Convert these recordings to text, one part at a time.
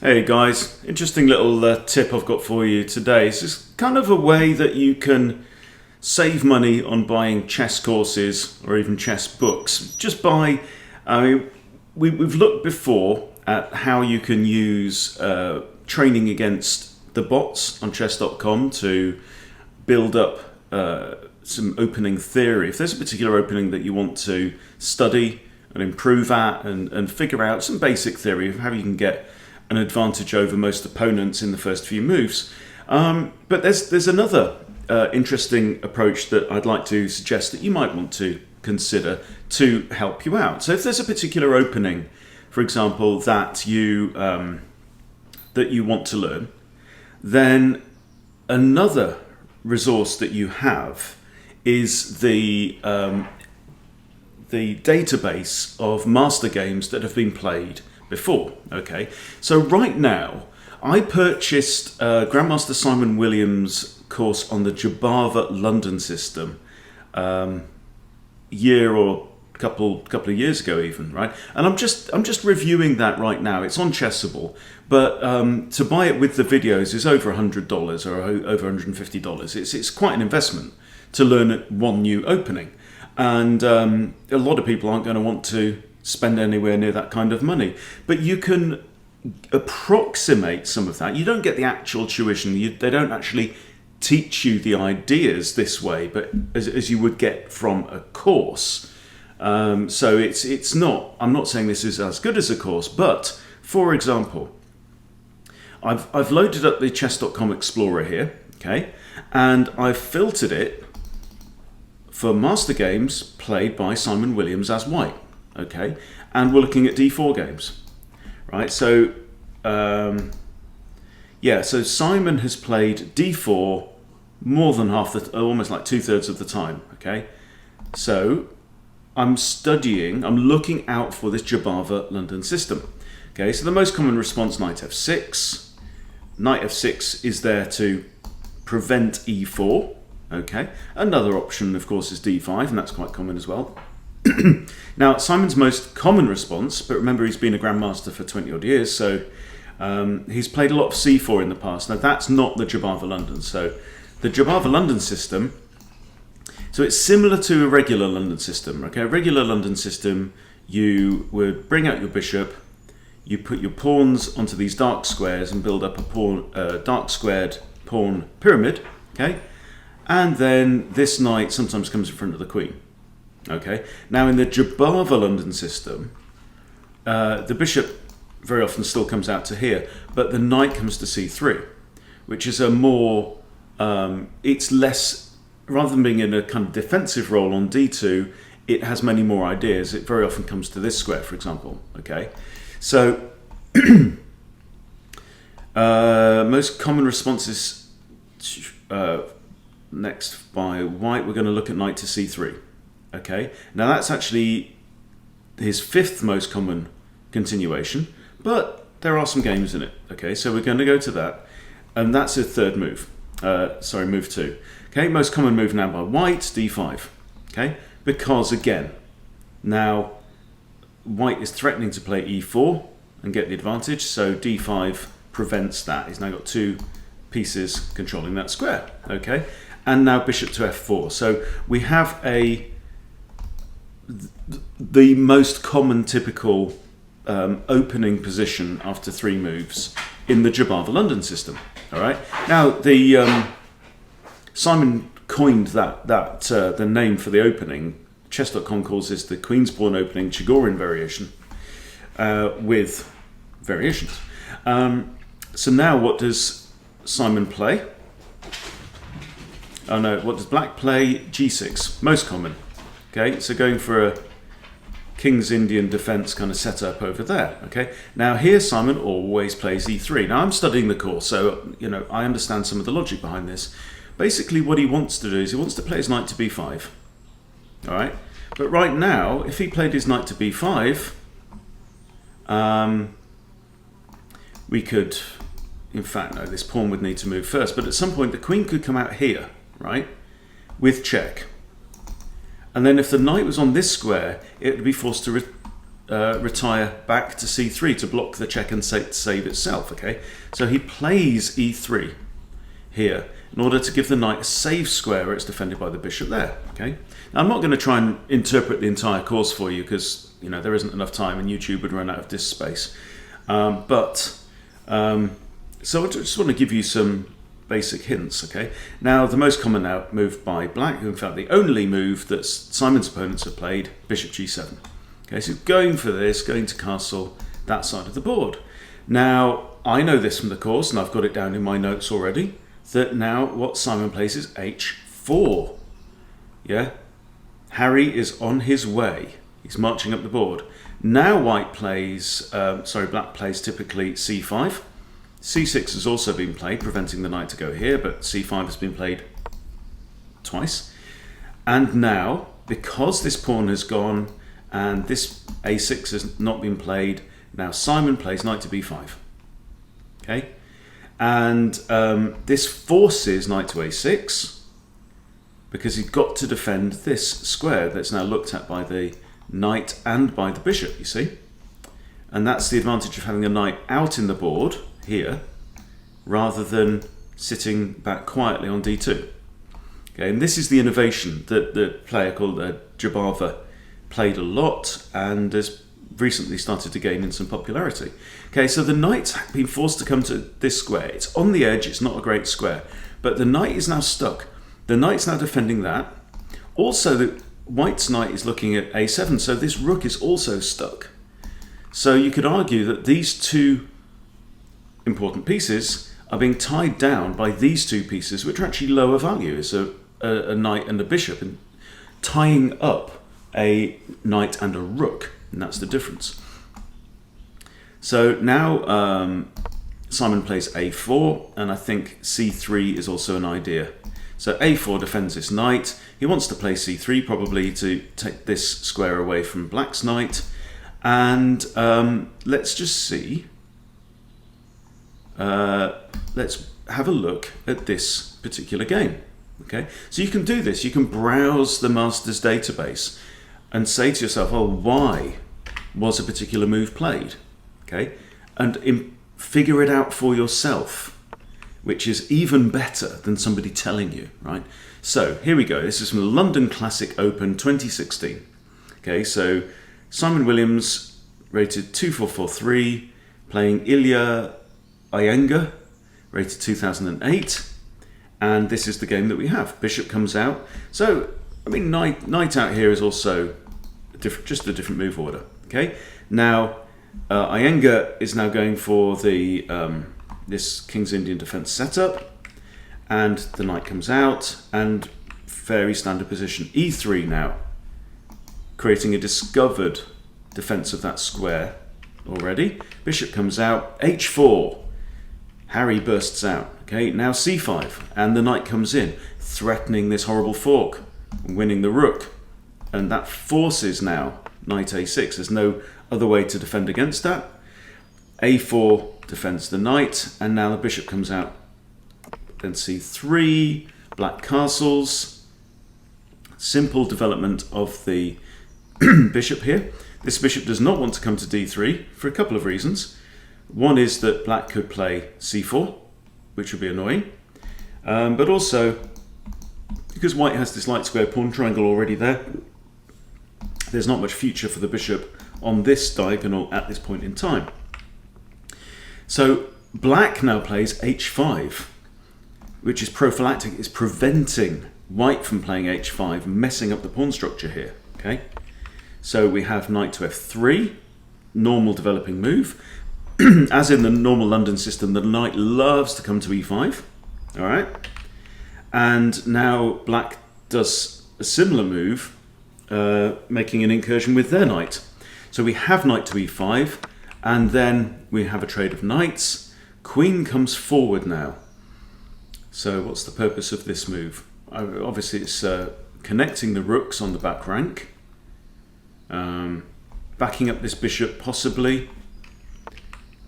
Hey guys, interesting little tip I've got for you today. It's just kind of a way that you can save money on buying chess courses or even chess books. Just buy, we've looked before at how you can use training against the bots on chess.com to build up some opening theory. If there's a particular opening that you want to study and improve at and figure out some basic theory of how you can get an advantage over most opponents in the first few moves. But there's another interesting approach that I'd like to suggest that you might want to consider to help you out. So if there's a particular opening, for example, that you want to learn, then another resource that you have is the database of master games that have been played before. Okay, so right now I purchased Grandmaster Simon Williams' course on the Jabava London system year or couple of years ago even, right? And I'm just reviewing that right now. It's on Chessable, but to buy it with the videos is over $100 or over $150. It's quite an investment to learn one new opening, and a lot of people aren't going to want to spend anywhere near that kind of money. But you can approximate some of that. You don't get the actual tuition. They don't actually teach you the ideas this way, but as you would get from a course. So it's not. I'm not saying this is as good as a course, but for example, I've loaded up the chess.com Explorer here, okay, and I've filtered it for master games played by Simon Williams as white. Okay, and we're looking at d4 games, right? So, so Simon has played d4 more than almost like 2/3 of the time. Okay, so I'm looking out for this Jabava London system. Okay, so the most common response, knight f6. Knight f6 is there to prevent e4. Okay, another option, of course, is d5, and that's quite common as well. Now, Simon's most common response, but remember he's been a grandmaster for 20 odd years, so he's played a lot of c4 in the past. Now that's not the Jabava London. So the Jabava London system, so it's similar to a regular London system. Okay, a regular London system, you would bring out your bishop, you put your pawns onto these dark squares and build up a dark squared pawn pyramid. Okay, and then this knight sometimes comes in front of the queen. Okay, now in the Jabava London system, the bishop very often still comes out to here, but the knight comes to c3, which is a more, it's less, rather than being in a kind of defensive role on d2, it has many more ideas. It very often comes to this square, for example. Okay, so most common responses next by white, we're going to look at knight to c3. Okay, now that's actually his fifth most common continuation, but there are some games in it. Okay, so we're going to go to that, and that's a third move. Move 2. Okay, most common move now by white, d5. Okay, because again, now white is threatening to play e4 and get the advantage, so d5 prevents that. He's now got two pieces controlling that square. Okay, and now bishop to f4. So we have the most common typical opening position after 3 moves in the Jabava London system. All right. Now the Simon coined the name for the opening. Chess.com calls this the Queen's Pawn opening Chigorin variation with variations. So now what does Simon play? Oh no, what does black play? g6, most common. Okay, so going for a King's Indian defense kind of setup over there. Okay, now here Simon always plays e3. Now I'm studying the course, so I understand some of the logic behind this. Basically what he wants to do is he wants to play his knight to b5. All right, but right now if he played his knight to b5, we could, in fact no, this pawn would need to move first, but at some point the queen could come out here, right, with check. And then if the knight was on this square, it would be forced to retire back to c3 to block the check and save itself. Okay, so he plays e3 here in order to give the knight a safe square where it's defended by the bishop there. Okay, now I'm not going to try and interpret the entire course for you because there isn't enough time and YouTube would run out of disk space. So I just want to give you some basic hints. Okay, now the most common move by Black, in fact the only move that Simon's opponents have played, bishop g7. Okay, so going for this, going to castle that side of the board. Now I know this from the course and I've got it down in my notes already, that now what Simon plays is h4. Yeah, Harry is on his way. He's marching up the board. Now Black plays typically c5. c6 has also been played, preventing the knight to go here, but c5 has been played twice. And now, because this pawn has gone and this a6 has not been played, now Simon plays knight to b5. Okay, and this forces knight to a6 because he's got to defend this square that's now looked at by the knight and by the bishop, you see. And that's the advantage of having a knight out in the board here rather than sitting back quietly on d2. Okay, and this is the innovation that the player called Jabava played a lot and has recently started to gain in some popularity. Okay, so the knight's been forced to come to this square. It's on the edge, it's not a great square, but the knight is now stuck. The knight's now defending that. Also, the White's knight is looking at a7, so this rook is also stuck. So you could argue that these two important pieces are being tied down by these two pieces, which are actually lower value. It's a knight and a bishop, and tying up a knight and a rook, and that's the difference. So now Simon plays a4, and I think c3 is also an idea. So a4 defends this knight. He wants to play c3 probably to take this square away from Black's knight. And let's just see. Let's have a look at this particular game. Okay, so you can do this. You can browse the master's database and say to yourself, oh, why was a particular move played? Okay, and figure it out for yourself, which is even better than somebody telling you, right? So here we go. This is from the London Classic Open 2016. Okay, so Simon Williams, rated 2443, playing Ilya Iyengar, rated 2008. And this is the game that we have. Bishop comes out. So, I mean, knight out here is also just a different move order. Okay, now Iyengar is now going for the this King's Indian defense setup, and the knight comes out, and very standard position e3 now, creating a discovered defense of that square already. Bishop comes out, h4. Harry bursts out. Okay, now c5, and the knight comes in, threatening this horrible fork, winning the rook, and that forces now knight a6. There's no other way to defend against that. a4 defends the knight, and now the bishop comes out. Then c3, Black castles. Simple development of the bishop here. This bishop does not want to come to d3 for a couple of reasons. One is that Black could play c4, which would be annoying, but also because White has this light square pawn triangle already there, there's not much future for the bishop on this diagonal at this point in time. So Black now plays h5, which is prophylactic. It's preventing White from playing h5, messing up the pawn structure here. Okay, so we have knight to f3, normal developing move. As in the normal London system, the knight loves to come to e5. All right, and now Black does a similar move, making an incursion with their knight. So we have knight to e5, and then we have a trade of knights. Queen comes forward now. So what's the purpose of this move? Obviously it's connecting the rooks on the back rank, backing up this bishop possibly,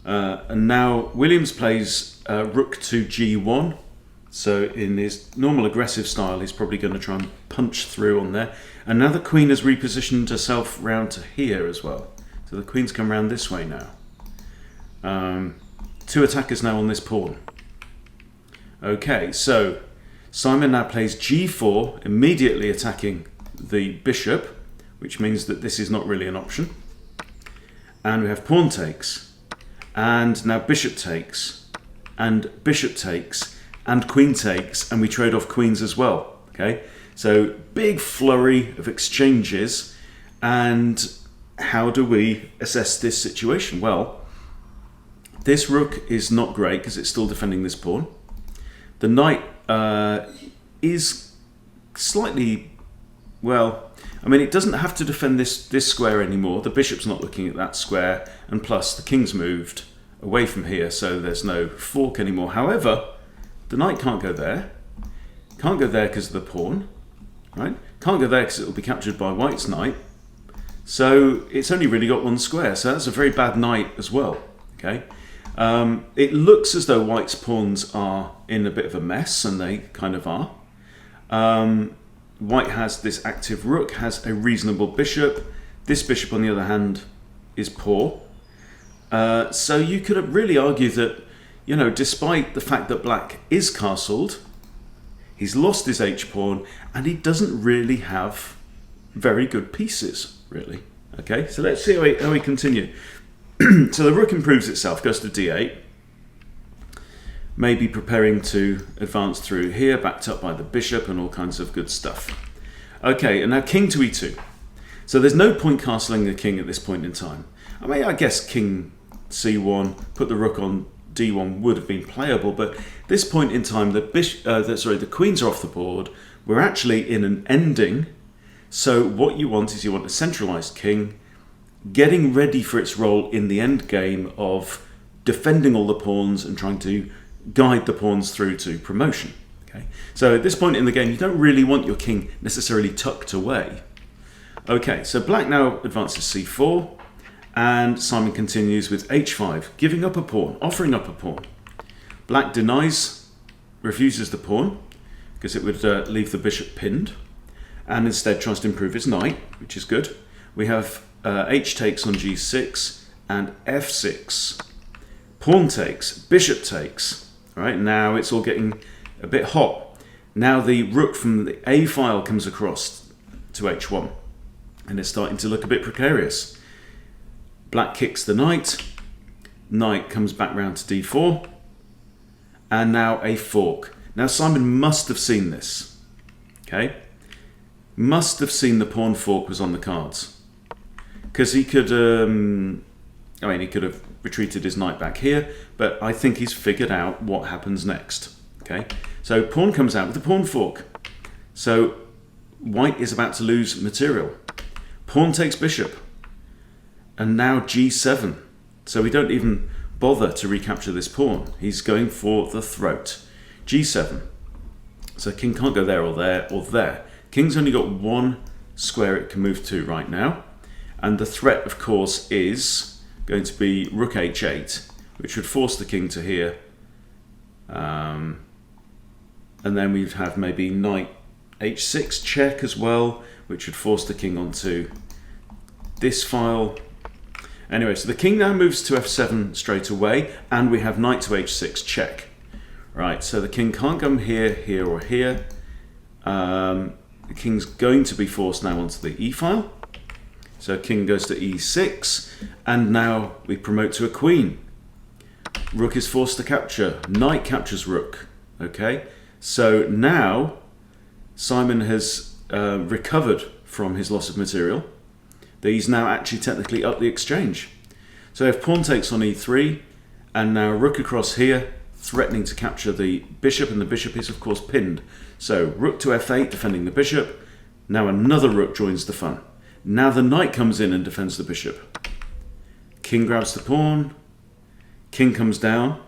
and now Williams plays rook to g1. So in his normal aggressive style, he's probably going to try and punch through on there. And now the queen has repositioned herself round to here as well. So the queen's come around this way now. Two attackers now on this pawn. Okay, so Simon now plays g4, immediately attacking the bishop, which means that this is not really an option. And we have pawn takes, and now bishop takes, and queen takes, and we trade off queens as well. Okay, so big flurry of exchanges. And how do we assess this situation? Well, this rook is not great because it's still defending this pawn. The knight is slightly, well, I mean, it doesn't have to defend this square anymore. The bishop's not looking at that square, and plus the king's moved away from here, so there's no fork anymore. However, the knight can't go there. Can't go there because of the pawn, right? Can't go there because it will be captured by white's knight. So it's only really got one square, so that's a very bad knight as well. Okay, it looks as though white's pawns are in a bit of a mess, and they kind of are. White has this active rook, has a reasonable bishop. This bishop, on the other hand, is poor. So you could really argue that, you know, despite the fact that black is castled, he's lost his h-pawn, and he doesn't really have very good pieces, really. Okay, so let's see how we continue. So the rook improves itself, goes to d8. Maybe preparing to advance through here, backed up by the bishop and all kinds of good stuff. Okay, and now king to e2. So there's no point castling the king at this point in time. I mean, I guess king c1, put the rook on d1 would have been playable, but this point in time, the queens are off the board. We're actually in an ending. So what you want is you want a centralized king, getting ready for its role in the end game of defending all the pawns and trying to guide the pawns through to promotion. Okay, so at this point in the game, you don't really want your king necessarily tucked away. Okay, so black now advances c4, and Simon continues with h5, giving up a pawn, offering up a pawn. Black denies, refuses the pawn, because it would leave the bishop pinned, and instead tries to improve his knight, which is good. We have h takes on g6 and f6. Pawn takes, bishop takes. All right, now it's all getting a bit hot. Now the rook from the a file comes across to h1, and it's starting to look a bit precarious. Black kicks the knight, knight comes back round to d4, and now a fork. Now Simon must have seen this, okay? Must have seen the pawn fork was on the cards, because he could, he could have retreated his knight back here, but I think he's figured out what happens next. Okay, so pawn comes out with the pawn fork. So white is about to lose material. Pawn takes bishop, and now g7. So we don't even bother to recapture this pawn. He's going for the throat. g7. So king can't go there or there or there. King's only got one square it can move to right now, and the threat, of course, is going to be rook h8, which would force the king to here. And then we'd have maybe knight h6 check as well, which would force the king onto this file. Anyway, so the king now moves to f7 straight away, and we have knight to h6 check. Right, so the king can't come here, here, or here. The king's going to be forced now onto the e file. So king goes to e6, and now we promote to a queen. Rook is forced to capture. Knight captures rook. Okay, so now Simon has recovered from his loss of material. He's now actually technically up the exchange. So if pawn takes on e3, and now rook across here, threatening to capture the bishop, and the bishop is of course pinned. So rook to f8, defending the bishop. Now another rook joins the fun. Now the knight comes in and defends the bishop. King grabs the pawn. King comes down.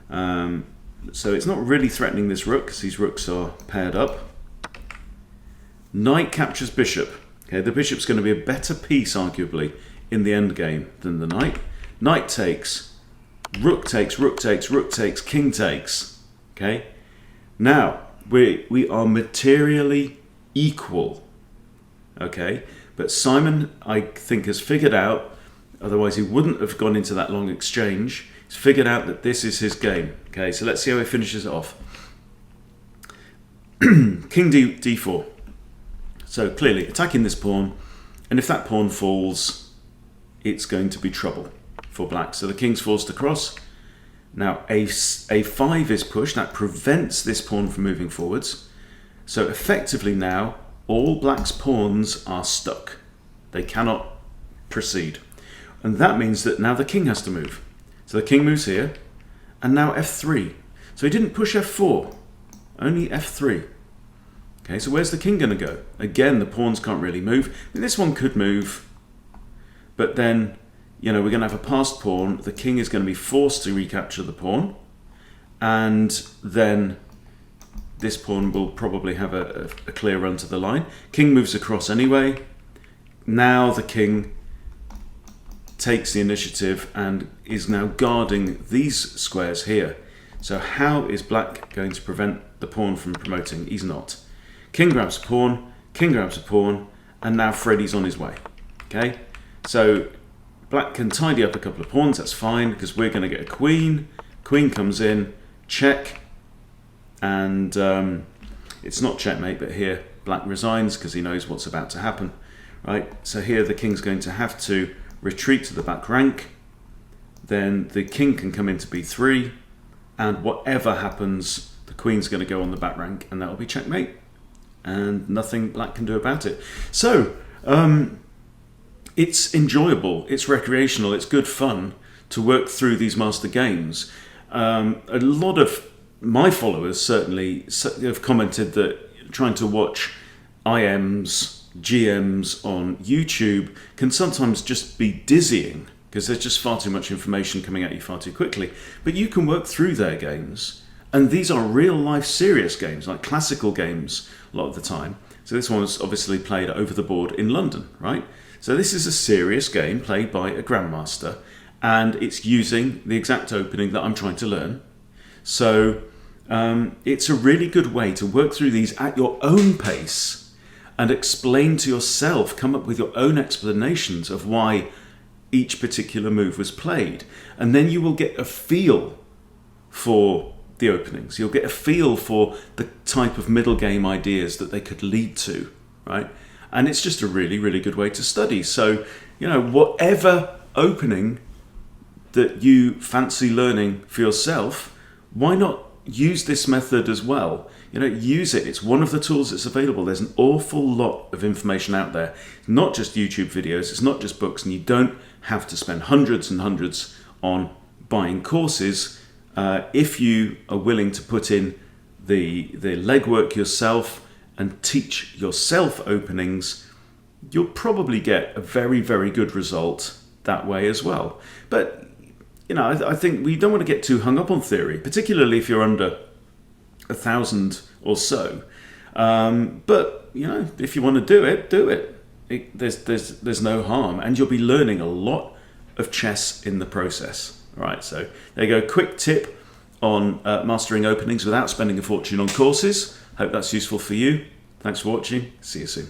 So it's not really threatening this rook because these rooks are paired up. Knight captures bishop. Okay, the bishop's going to be a better piece, arguably, in the endgame than the knight. Knight takes. Rook takes, rook takes, rook takes, king takes. Okay. Now we are materially equal. Okay, But Simon, I think, has figured out, otherwise he wouldn't have gone into that long exchange, he's figured out that this is his game. Okay, so let's see how he finishes it off. King d4. So clearly attacking this pawn, and if that pawn falls, it's going to be trouble for black. So the king's forced across. Now a5 is pushed, that prevents this pawn from moving forwards. So effectively now, all black's pawns are stuck. They cannot proceed. And that means that now the king has to move. So the king moves here, and now f3. So he didn't push f4, only f3. Okay, so where's the king going to go? Again, the pawns can't really move. I mean, this one could move, but then, you know, we're going to have a passed pawn. The king is going to be forced to recapture the pawn, and then this pawn will probably have a clear run to the line. King moves across anyway. Now the king takes the initiative and is now guarding these squares here. So how is black going to prevent the pawn from promoting? He's not. King grabs a pawn, king grabs a pawn, and now Freddy's on his way. Okay, so black can tidy up a couple of pawns, that's fine, because we're going to get a queen. Queen comes in, check, and it's not checkmate, but here black resigns because he knows what's about to happen. Right, so here the king's going to have to retreat to the back rank. Then the king can come into b3, and whatever happens, the queen's going to go on the back rank, and that'll be checkmate, and nothing black can do about it. So it's enjoyable, it's recreational, it's good fun to work through these master games. A lot of my followers certainly have commented that trying to watch IMs, GMs on YouTube can sometimes just be dizzying because there's just far too much information coming at you far too quickly. But you can work through their games, and these are real life serious games, like classical games a lot of the time. So this one was obviously played over the board in London, right? So this is a serious game played by a grandmaster, and it's using the exact opening that I'm trying to learn. So it's a really good way to work through these at your own pace and explain to yourself, come up with your own explanations of why each particular move was played. And then you will get a feel for the openings. You'll get a feel for the type of middle game ideas that they could lead to, right? And it's just a really, really good way to study. So, you know, whatever opening that you fancy learning for yourself, why not use this method as well? You know, use it. It's one of the tools that's available. There's an awful lot of information out there. It's not just YouTube videos, it's not just books, and you don't have to spend hundreds and hundreds on buying courses. If you are willing to put in the legwork yourself and teach yourself openings, you'll probably get a very, very good result that way as well. But, you know, I think we don't want to get too hung up on theory, particularly if you're under 1,000 or so. But, you know, if you want to do it, do it. There's no harm, and you'll be learning a lot of chess in the process. All right, so there you go. Quick tip on mastering openings without spending a fortune on courses. Hope that's useful for you. Thanks for watching. See you soon.